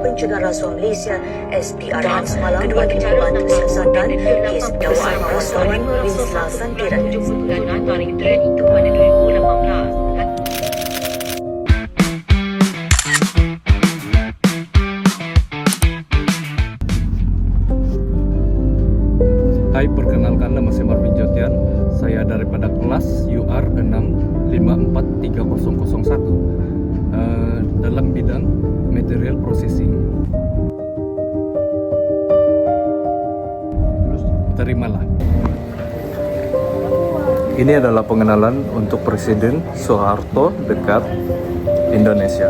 Pencegahan Rasuah Malaysia SPRM semalam bagi membantu siasatan kes dakwaan rasuah di Winsla Santiran. Tarikh Tren itu pada 2018. Hai, perkenalkan nama saya Marvin Jotian. Saya daripada kelas UR 65430001 dalam bidang material processing. Terimalah. Ini adalah pengenalan untuk Presiden Soeharto dekat Indonesia.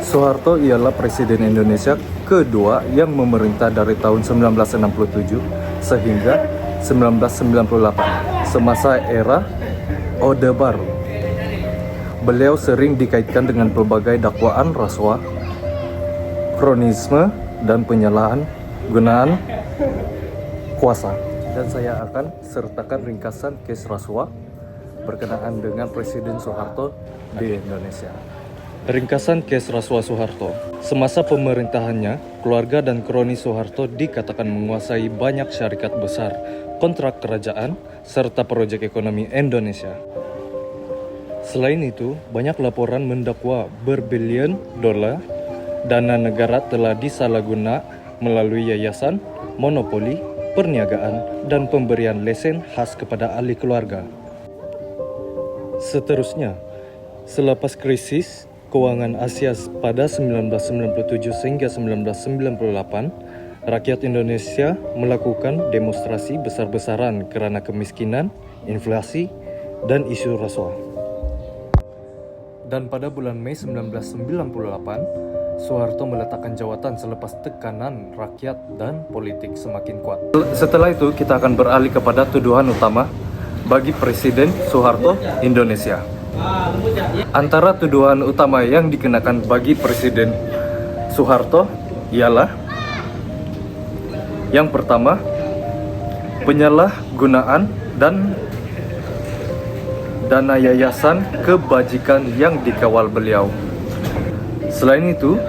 Soeharto ialah Presiden Indonesia kedua yang memerintah dari tahun 1967 sehingga 1998, semasa era Orde Baru. Beliau sering dikaitkan dengan pelbagai dakwaan rasuah, kronisme, dan penyalahgunaan kuasa. Dan saya akan sertakan ringkasan kes rasuah berkenaan dengan Presiden Soeharto di Indonesia. Ringkasan kes rasuah Soeharto. Semasa pemerintahannya, keluarga dan kroni Soeharto dikatakan menguasai banyak syarikat besar, kontrak kerajaan, serta proyek ekonomi Indonesia. Selain itu, banyak laporan mendakwa berbilion dolar dana negara telah disalahguna melalui yayasan, monopoli, perniagaan, dan pemberian lesen khas kepada ahli keluarga. Seterusnya, selepas krisis Keuangan Asia pada 1997 hingga 1998, rakyat Indonesia melakukan demonstrasi besar-besaran kerana kemiskinan, inflasi, dan isu rasuah. Dan pada bulan Mei 1998, Soeharto meletakkan jawatan selepas tekanan rakyat dan politik semakin kuat. Setelah itu, kita akan beralih kepada tuduhan utama bagi Presiden Soeharto Indonesia. Antara tuduhan utama yang dikenakan bagi Presiden Soeharto ialah: yang pertama, penyalahgunaan dan dana yayasan kebajikan yang dikawal beliau. Selain itu,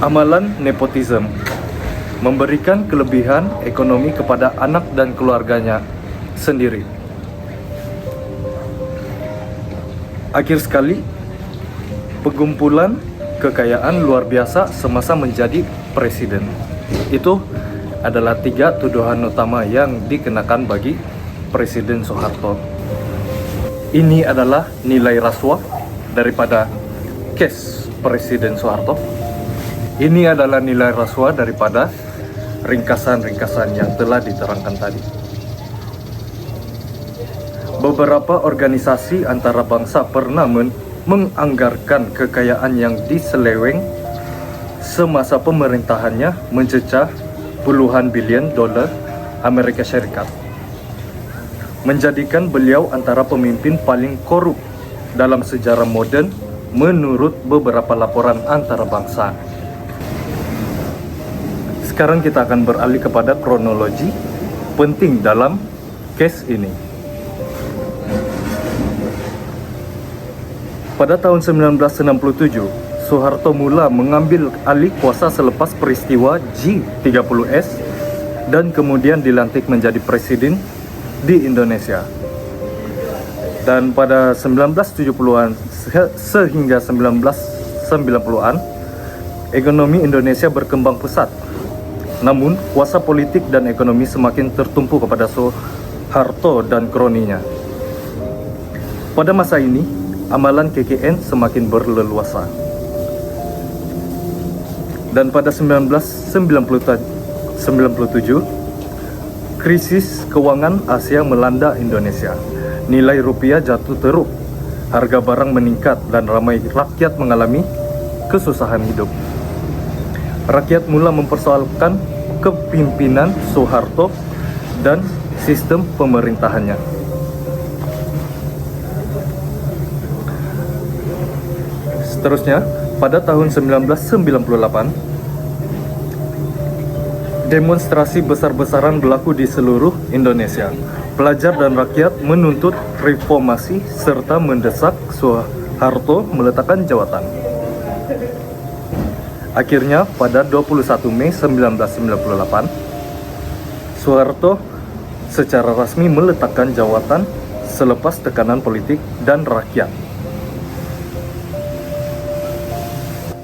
amalan nepotisme, memberikan kelebihan ekonomi kepada anak dan keluarganya sendiri. Akhir sekali, pengumpulan kekayaan luar biasa semasa menjadi presiden. Itu adalah 3 tuduhan utama yang dikenakan bagi Presiden Soeharto. Ini adalah nilai rasuah daripada kes Presiden Soeharto. Ini adalah nilai rasuah daripada ringkasan-ringkasan yang telah diterangkan tadi. Beberapa organisasi antarabangsa pernah menganggarkan kekayaan yang diseleweng semasa pemerintahannya mencecah puluhan bilion dolar Amerika Syarikat, menjadikan beliau antara pemimpin paling korup dalam sejarah moden menurut beberapa laporan antarabangsa. Sekarang kita akan beralih kepada kronologi penting dalam kes ini. Pada tahun 1967, Soeharto mula mengambil alih kuasa selepas peristiwa G30S dan kemudian dilantik menjadi presiden di Indonesia. Dan pada 1970-an sehingga 1990-an, ekonomi Indonesia berkembang pesat. Namun, kuasa politik dan ekonomi semakin tertumpu kepada Soeharto dan kroninya. Pada masa ini, amalan KKN semakin berleluasa. Dan pada 1997, krisis keuangan Asia melanda Indonesia. Nilai rupiah jatuh teruk, harga barang meningkat, dan ramai rakyat mengalami kesusahan hidup. Rakyat mula mempersoalkan kepimpinan Soeharto dan sistem pemerintahannya. Seterusnya, pada tahun 1998, demonstrasi besar-besaran berlaku di seluruh Indonesia. Pelajar dan rakyat menuntut reformasi serta mendesak Soeharto meletakkan jawatan. Akhirnya pada 21 Mei 1998, Soeharto secara resmi meletakkan jawatan selepas tekanan politik dan rakyat.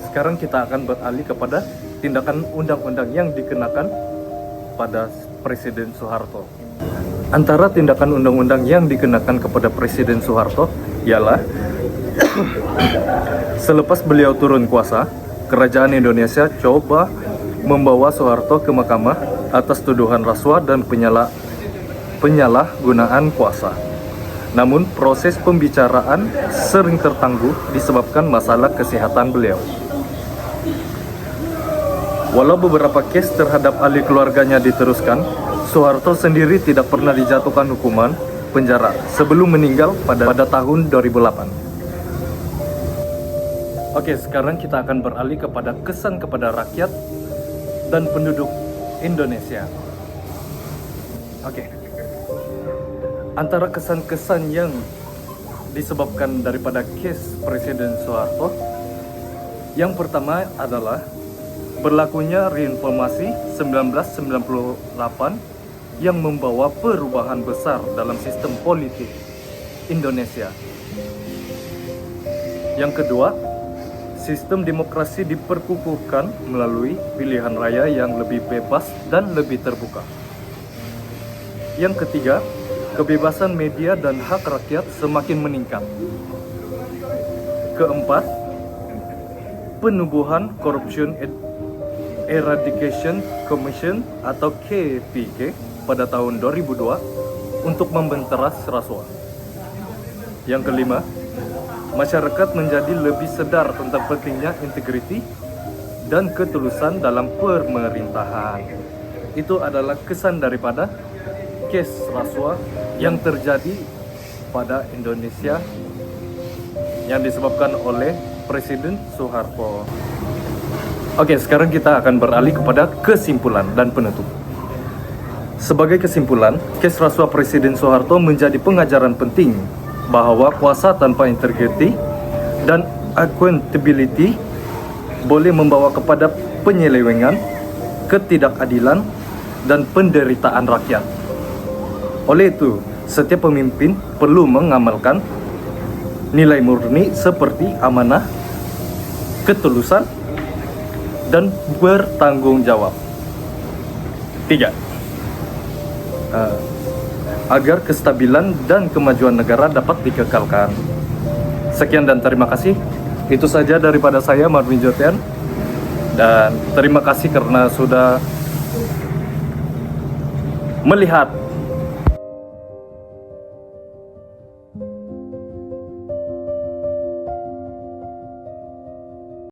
Sekarang kita akan beralih kepada tindakan undang-undang yang dikenakan pada Presiden Soeharto. Antara tindakan undang-undang yang dikenakan kepada Presiden Soeharto ialah selepas beliau turun kuasa, Kerajaan Indonesia coba membawa Soeharto ke mahkamah atas tuduhan rasuah dan penyalahgunaan kuasa. Namun proses pembicaraan sering tertangguh disebabkan masalah kesehatan beliau. Walau beberapa kes terhadap ahli keluarganya diteruskan, Soeharto sendiri tidak pernah dijatuhkan hukuman penjara sebelum meninggal pada tahun 2008. Oke, sekarang kita akan beralih kepada kesan kepada rakyat dan penduduk Indonesia. Oke. Antara kesan-kesan yang disebabkan daripada kes Presiden Soeharto, yang pertama adalah berlakunya Reformasi 1998 yang membawa perubahan besar dalam sistem politik Indonesia. Yang kedua, sistem demokrasi diperkukuhkan melalui pilihan raya yang lebih bebas dan lebih terbuka. Yang ketiga, kebebasan media dan hak rakyat semakin meningkat. Keempat, penubuhan Corruption Eradication Commission atau KPK pada tahun 2002 untuk membenteras rasuah. Yang kelima, masyarakat menjadi lebih sadar tentang pentingnya integriti dan ketulusan dalam pemerintahan. Itu adalah kesan daripada kes rasuah yang terjadi pada Indonesia yang disebabkan oleh Presiden Soeharto. Oke, sekarang kita akan beralih kepada kesimpulan dan penutup. Sebagai kesimpulan, kes rasuah Presiden Soeharto menjadi pengajaran penting bahwa kuasa tanpa integriti dan accountability boleh membawa kepada penyelewengan, ketidakadilan, dan penderitaan rakyat. Oleh itu, setiap pemimpin perlu mengamalkan nilai murni seperti amanah, ketulusan, dan bertanggung jawab. 3. Agar kestabilan dan kemajuan negara dapat dikekalkan. Sekian dan terima kasih. Itu saja daripada saya, Marvin Jotian. Dan terima kasih karena sudah melihat